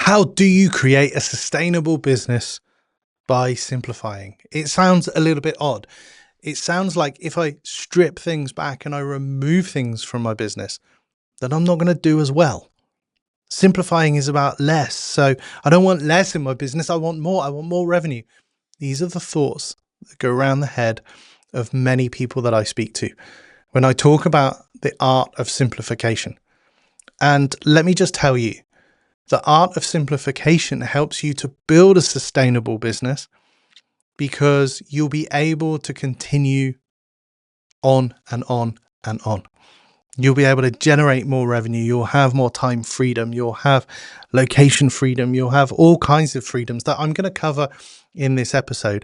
How do you create a sustainable business by simplifying? It sounds a little bit odd. It sounds like if I strip things back and I remove things from my business, then I'm not going to do as well. Simplifying is about less. So I don't want less in my business. I want more. I want more revenue. These are the thoughts that go around the head of many people that I speak to when I talk about the art of simplification. And let me just tell you, the art of simplification helps you to build a sustainable business because you'll be able to continue on and on and on. You'll be able to generate more revenue. You'll have more time freedom. You'll have location freedom. You'll have all kinds of freedoms that I'm going to cover in this episode.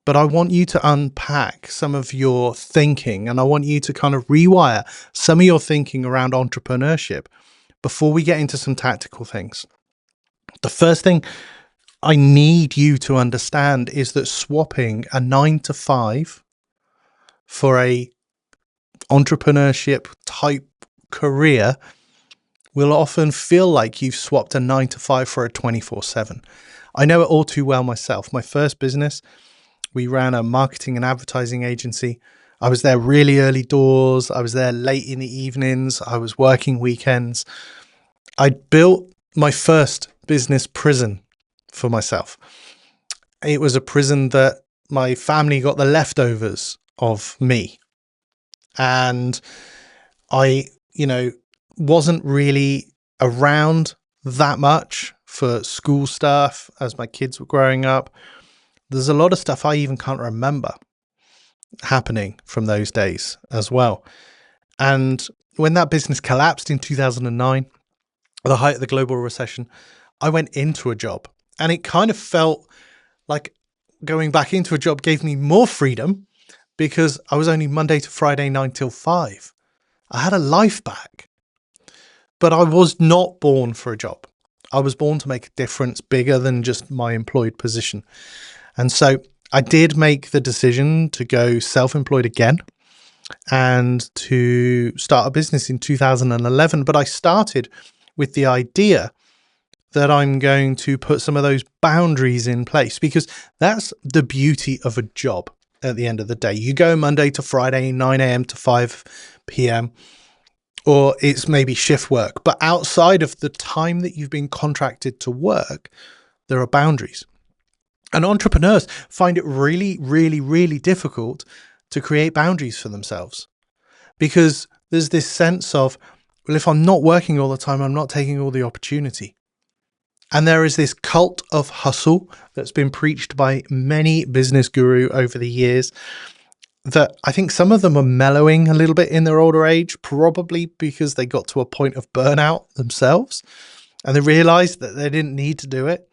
But I want you to unpack some of your thinking, and I want you to kind of rewire some of your thinking around entrepreneurship before we get into some tactical things. The first thing I need you to understand is that swapping a 9 to 5 for a entrepreneurship type career will often feel like you've swapped a 9 to 5 for a 24/7. I know it all too well myself. My first business, we ran a marketing and advertising agency. I was there really early doors. I was there late in the evenings. I was working weekends. I built my first business prison for myself. It was a prison that my family got the leftovers of me. And I, wasn't really around that much for school stuff as my kids were growing up. There's a lot of stuff I even can't remember happening from those days as well. And when that business collapsed in 2009, at the height of the global recession, I went into a job, and it kind of felt like going back into a job gave me more freedom because I was only Monday to Friday, 9 till 5. I had a life back, but I was not born for a job. I was born to make a difference bigger than just my employed position. And so I did make the decision to go self-employed again and to start a business in 2011. But I started with the idea that I'm going to put some of those boundaries in place, because that's the beauty of a job at the end of the day. You go Monday to Friday, 9 a.m. to 5 p.m., or it's maybe shift work. But outside of the time that you've been contracted to work, there are boundaries. And entrepreneurs find it really, really, really difficult to create boundaries for themselves, because there's this sense of, well, if I'm not working all the time, I'm not taking all the opportunity. And there is this cult of hustle that's been preached by many business gurus over the years that I think some of them are mellowing a little bit in their older age, probably because they got to a point of burnout themselves and they realized that they didn't need to do it.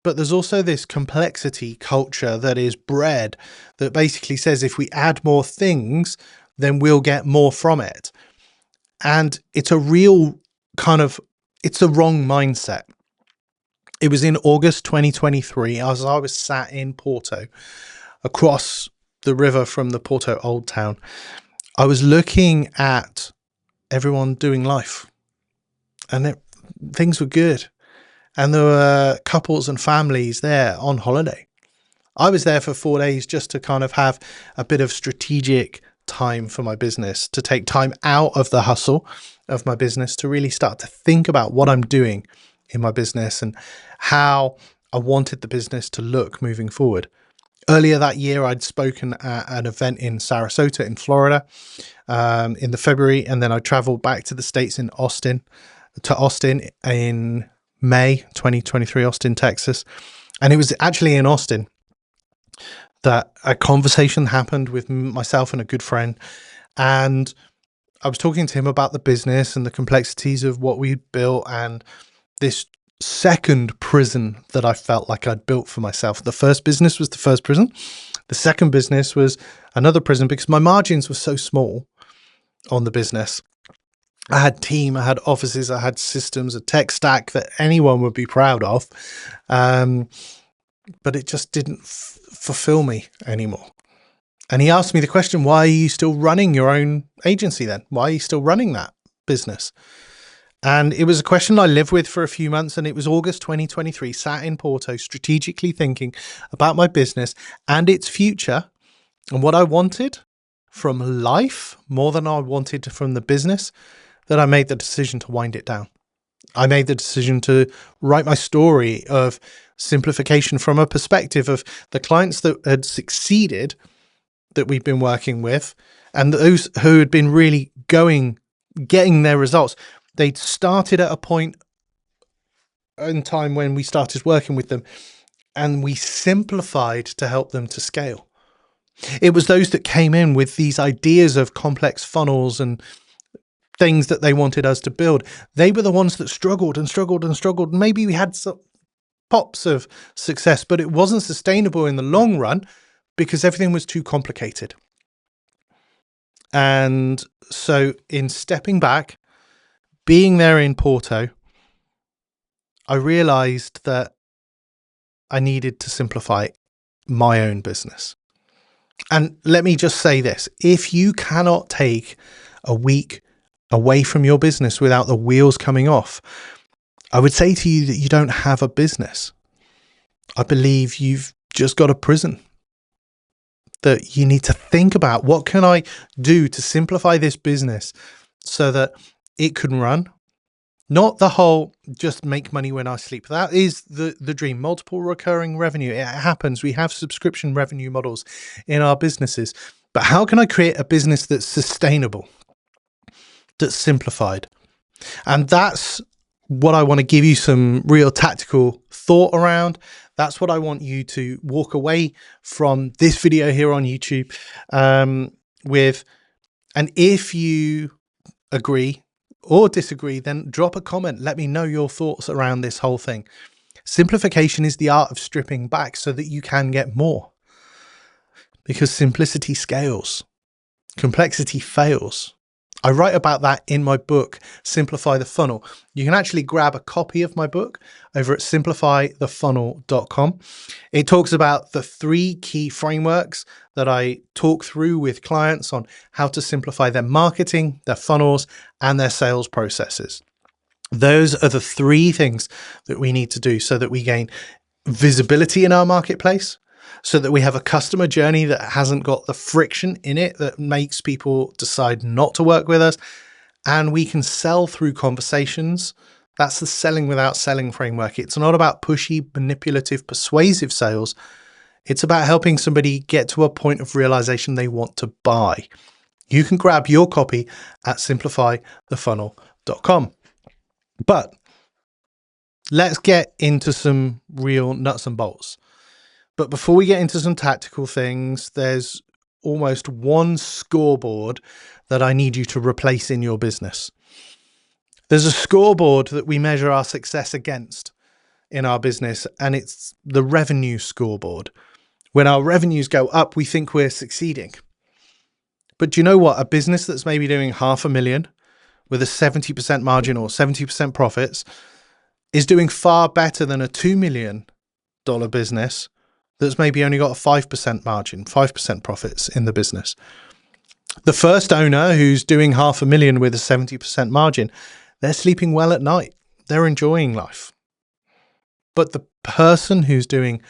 But there's also this complexity culture that is bred that basically says if we add more things, then we'll get more from it. And it's a real it's a wrong mindset. It was in August 2023, as I was sat in Porto, across the river from the Porto Old Town. I was looking at everyone doing life, and things were good. And there were couples and families there on holiday. I was there for 4 days just to kind of have a bit of strategic time for my business, to take time out of the hustle of my business, to really start to think about what I'm doing in my business and how I wanted the business to look moving forward. Earlier that year, I'd spoken at an event in Sarasota in Florida in the February, and then I traveled back to the States in Austin in May 2023, Austin, Texas. And it was actually in Austin that a conversation happened with myself and a good friend. And I was talking to him about the business and the complexities of what we built and this second prison that I felt like I'd built for myself. The first business was the first prison. The second business was another prison because my margins were so small on the business. I had team, I had offices, I had systems, a tech stack that anyone would be proud of. But it just didn't fulfill me anymore. And he asked me the question, why are you still running your own agency then? Why are you still running that business? And it was a question I lived with for a few months, and it was August 2023, sat in Porto, strategically thinking about my business and its future and what I wanted from life more than I wanted from the business, that I made the decision to wind it down. I made the decision to write my story of simplification from a perspective of the clients that had succeeded that we've been working with, and those who had been really getting their results. They'd started at a point in time when we started working with them, and we simplified to help them to scale. It was those that came in with these ideas of complex funnels and things that they wanted us to build. They were the ones that struggled and struggled and struggled. Maybe we had some pops of success, but it wasn't sustainable in the long run because everything was too complicated. And so in stepping back, being there in Porto, I realized that I needed to simplify my own business. And let me just say this: if you cannot take a week away from your business without the wheels coming off, I would say to you that you don't have a business. I believe you've just got a prison. That you need to think about, what can I do to simplify this business so that it can run? Not the whole just make money when I sleep. That is the dream. Multiple recurring revenue. It happens. We have subscription revenue models in our businesses. But how can I create a business that's sustainable, that's simplified? And that's what I want to give you some real tactical thought around. That's what I want you to walk away from this video here on YouTube with. And if you agree or disagree, then drop a comment. Let me know your thoughts around this whole thing. Simplification is the art of stripping back so that you can get more. Because simplicity scales, complexity fails. I write about that in my book, Simplify the Funnel. You can actually grab a copy of my book over at simplifythefunnel.com. It talks about the 3 key frameworks that I talk through with clients on how to simplify their marketing, their funnels, and their sales processes. Those are the 3 things that we need to do so that we gain visibility in our marketplace, so that we have a customer journey that hasn't got the friction in it that makes people decide not to work with us, and we can sell through conversations. That's the selling without selling framework. It's not about pushy, manipulative, persuasive sales. It's about helping somebody get to a point of realization they want to buy. You can grab your copy at simplifythefunnel.com. But let's get into some real nuts and bolts. But before we get into some tactical things, there's almost one scoreboard that I need you to replace in your business. There's a scoreboard that we measure our success against in our business, and it's the revenue scoreboard. When our revenues go up, we think we're succeeding. But do you know what? A business that's maybe doing $500,000 with a 70% margin or 70% profits is doing far better than a $2 million business that's maybe only got a 5% margin, 5% profits in the business. The first owner who's doing $500,000 with a 70% margin, they're sleeping well at night. They're enjoying life. But the person who's doing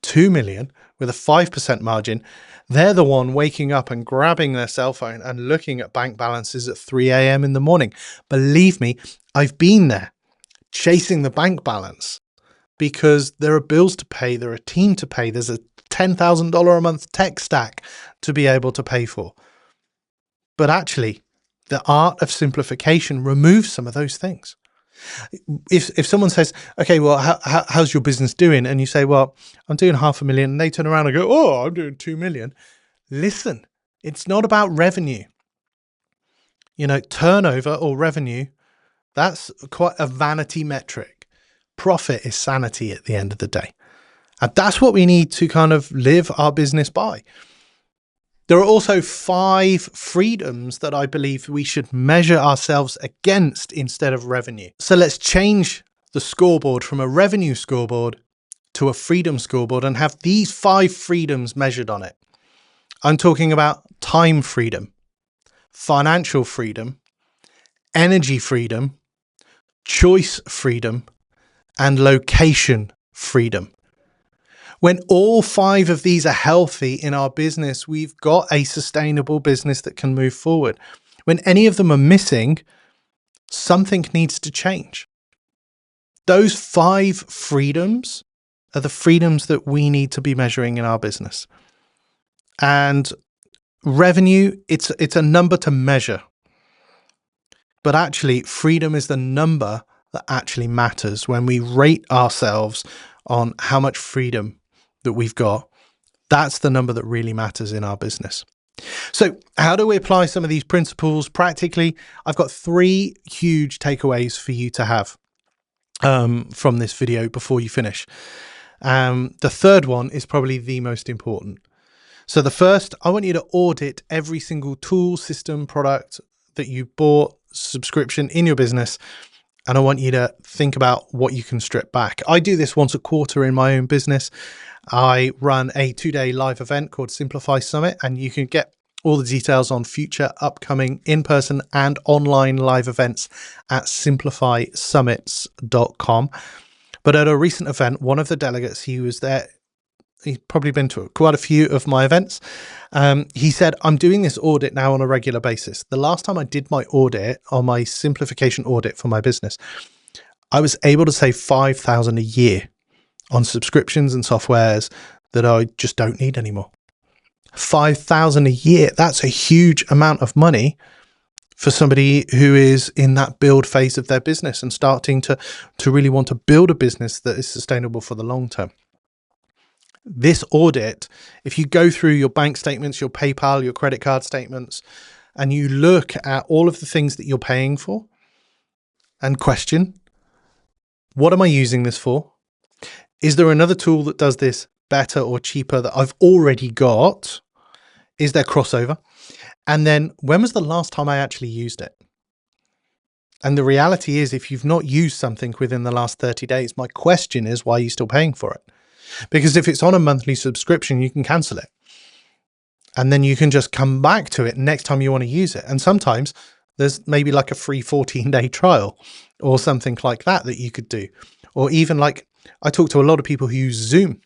2 million with a 5% margin, they're the one waking up and grabbing their cell phone and looking at bank balances at 3 a.m. in the morning. Believe me, I've been there chasing the bank balance because there are bills to pay, there are a team to pay, there's a $10,000 a month tech stack to be able to pay for. But actually, the art of simplification removes some of those things. If someone says, okay, well, how's your business doing? And you say, well, I'm doing $500,000, and they turn around and go, oh, I'm doing 2 million. Listen, it's not about revenue. You know, turnover or revenue, that's quite a vanity metric. Profit is sanity at the end of the day. And that's what we need to kind of live our business by. There are also 5 freedoms that I believe we should measure ourselves against instead of revenue. So let's change the scoreboard from a revenue scoreboard to a freedom scoreboard and have these 5 freedoms measured on it. I'm talking about time freedom, financial freedom, energy freedom, choice freedom, and location freedom. When all 5 of these are healthy in our business, we've got a sustainable business that can move forward. When any of them are missing, something needs to change. Those 5 freedoms are the freedoms that we need to be measuring in our business. And revenue, it's a number to measure. But actually, freedom is the number that actually matters. When we rate ourselves on how much freedom that we've got, that's the number that really matters in our business. So how do we apply some of these principles practically? I've got 3 huge takeaways for you to have from this video before you finish. The third one is probably the most important. So the first, I want you to audit every single tool, system, product that you bought, subscription in your business. And I want you to think about what you can strip back. I do this once a quarter in my own business. I run a 2-day live event called Simplify Summit, and you can get all the details on future upcoming in-person and online live events at simplifysummits.com. But at a recent event, one of the delegates, he was there. He's probably been to quite a few of my events. He said, I'm doing this audit now on a regular basis. The last time I did my audit, on my simplification audit for my business, I was able to save $5,000 a year on subscriptions and softwares that I just don't need anymore. $5,000 a year. That's a huge amount of money for somebody who is in that build phase of their business and starting to really want to build a business that is sustainable for the long term. This audit, if you go through your bank statements, your PayPal, your credit card statements, and you look at all of the things that you're paying for and question, what am I using this for? Is there another tool that does this better or cheaper that I've already got? Is there crossover? And then when was the last time I actually used it? And the reality is, if you've not used something within the last 30 days, my question is, why are you still paying for it? Because if it's on a monthly subscription, you can cancel it. And then you can just come back to it next time you want to use it. And sometimes there's maybe like a free 14-day trial or something like that you could do. Or even like, I talk to a lot of people who use Zoom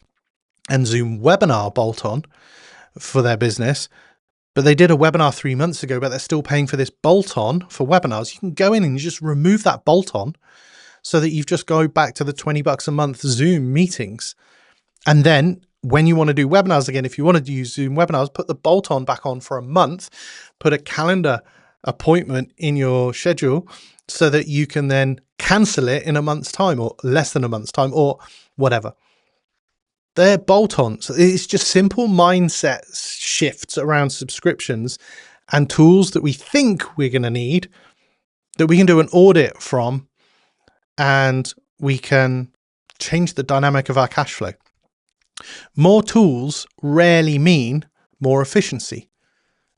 and Zoom webinar bolt-on for their business, but they did a webinar 3 months ago, but they're still paying for this bolt-on for webinars. You can go in and you just remove that bolt-on so that you've just go back to the $20 a month Zoom meetings. And then when you want to do webinars again, if you want to use Zoom webinars, put the bolt-on back on for a month, put a calendar appointment in your schedule so that you can then cancel it in a month's time or less than a month's time or whatever. They're bolt-ons. It's just simple mindset shifts around subscriptions and tools that we think we're going to need that we can do an audit from, and we can change the dynamic of our cash flow. More tools rarely mean more efficiency.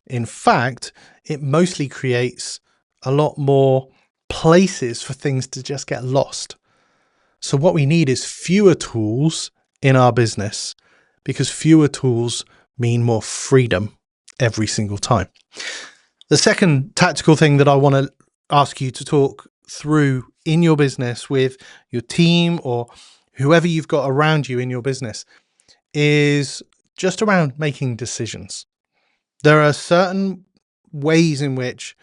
In fact, it mostly creates a lot more places for things to just get lost. So what we need is fewer tools in our business, because fewer tools mean more freedom every single time. The second tactical thing that I want to ask you to talk through in your business with your team or whoever you've got around you in your business is just around making decisions. There are certain ways in which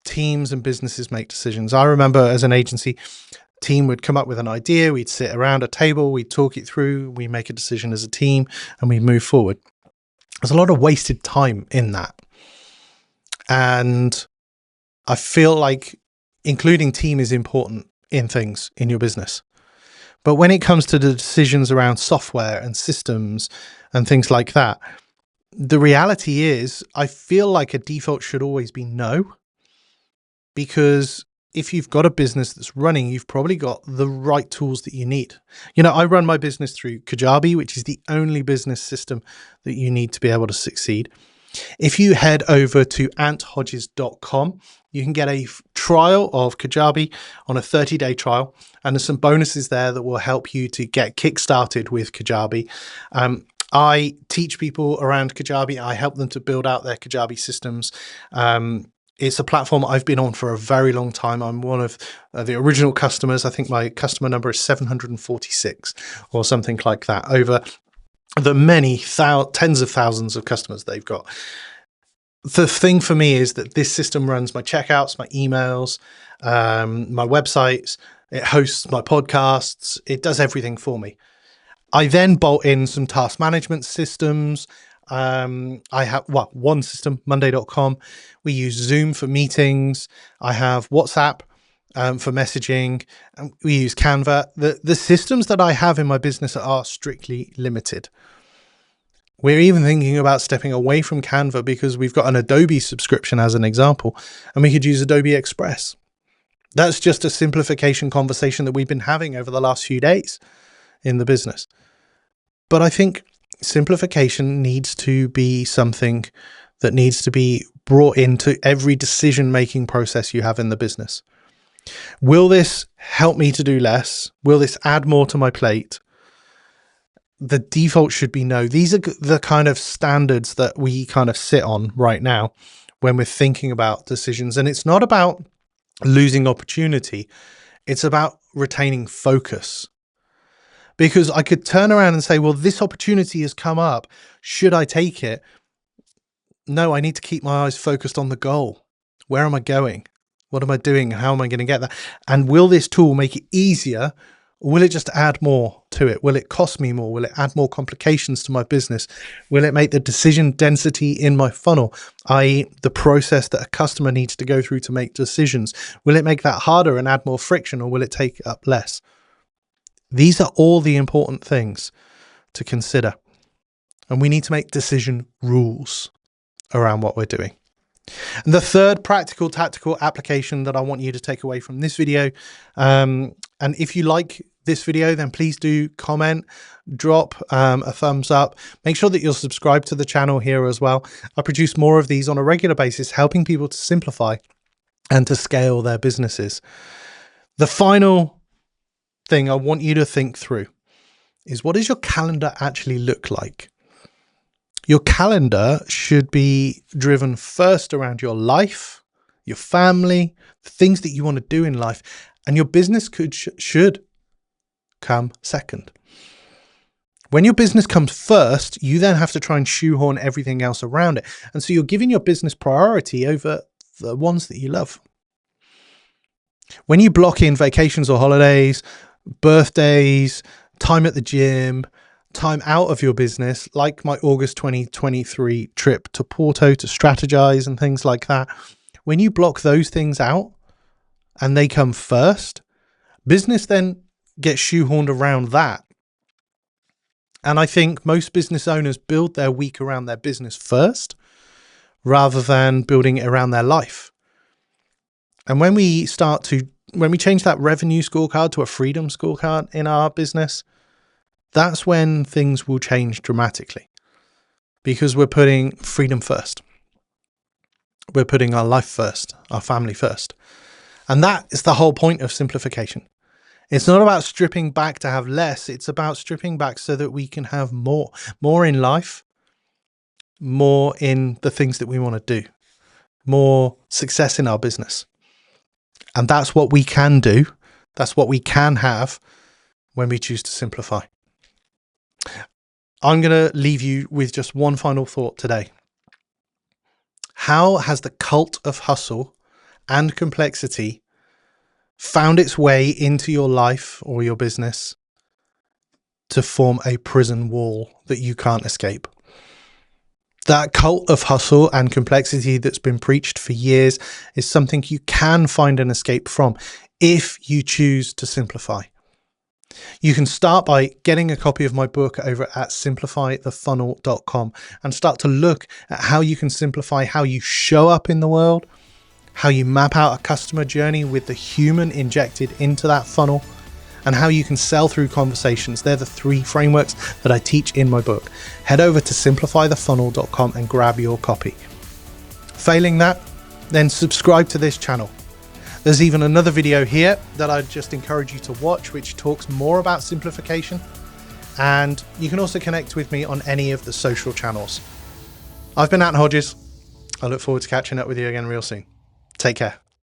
teams and businesses make decisions. I remember as an agency, team would come up with an idea, we'd sit around a table, we'd talk it through, we make a decision as a team, and we move forward. There's a lot of wasted time in that. And I feel like including team is important in things in your business. But when it comes to the decisions around software and systems and things like that, the reality is I feel like a default should always be no, because if you've got a business that's running, you've probably got the right tools that you need. You know, I run my business through Kajabi, which is the only business system that you need to be able to succeed. If you head over to anthodges.com, you can get a trial of Kajabi on a 30-day trial. And there's some bonuses there that will help you to get kick-started with Kajabi. I teach people around Kajabi. I help them to build out their Kajabi systems. It's a platform I've been on for a very long time. I'm one of the original customers. I think my customer number is 746 or something like that, over the many tens of thousands of customers they've got. The thing for me is that this system runs my checkouts, my emails, my websites. It hosts my podcasts. It does everything for me. I then bolt in some task management systems. I have one system, monday.com. We use Zoom for meetings. I have WhatsApp for messaging. We use Canva. The systems that I have in my business are strictly limited. We're even thinking about stepping away from Canva because we've got an Adobe subscription as an example, and we could use Adobe Express. That's just a simplification conversation that we've been having over the last few days in the business. But I think simplification needs to be something that needs to be brought into every decision-making process you have in the business. Will this help me to do less? Will this add more to my plate? The default should be no. These are the kind of standards that we kind of sit on right now when we're thinking about decisions. And it's not about losing opportunity. It's about retaining focus. Because I could turn around and say, well, this opportunity has come up. Should I take it? No, I need to keep my eyes focused on the goal. Where am I going? What am I doing? How am I going to get there? And will this tool make it easier? Or will it just add more to it? Will it cost me more? Will it add more complications to my business? Will it make the decision density in my funnel, i.e. the process that a customer needs to go through to make decisions? Will it make that harder and add more friction, or will it take up less? These are all the important things to consider. And we need to make decision rules around what we're doing. And the third practical tactical application that I want you to take away from this video, and if you like this video, then please do comment, drop a thumbs up. Make sure that you're subscribed to the channel here as well. I produce more of these on a regular basis, helping people to simplify and to scale their businesses. The final thing I want you to think through is, what does your calendar actually look like? Your calendar should be driven first around your life, your family, the things that you want to do in life, and your business should come second. When your business comes first, you then have to try and shoehorn everything else around it. And so you're giving your business priority over the ones that you love. When you block in vacations or holidays, birthdays, time at the gym, time out of your business, like my August 2023 trip to Porto to strategize and things like that, when you block those things out and they come first, business then gets shoehorned around that. And I think most business owners build their week around their business first rather than building it around their life. And when we change that revenue scorecard to a freedom scorecard in our business, that's when things will change dramatically, because we're putting freedom first. We're putting our life first, our family first. And that is the whole point of simplification. It's not about stripping back to have less. It's about stripping back so that we can have more in life, more in the things that we want to do, more success in our business. And that's what we can do. That's what we can have when we choose to simplify. I'm going to leave you with just one final thought today. How has the cult of hustle and complexity found its way into your life or your business to form a prison wall that you can't escape? That cult of hustle and complexity that's been preached for years is something you can find an escape from if you choose to simplify. You can start by getting a copy of my book over at simplifythefunnel.com and start to look at how you can simplify how you show up in the world, how you map out a customer journey with the human injected into that funnel, and how you can sell through conversations. They're the 3 frameworks that I teach in my book. Head over to simplifythefunnel.com and grab your copy. Failing that, then subscribe to this channel. There's even another video here that I'd just encourage you to watch, which talks more about simplification. And you can also connect with me on any of the social channels. I've been Hodges. I look forward to catching up with you again real soon. Take care.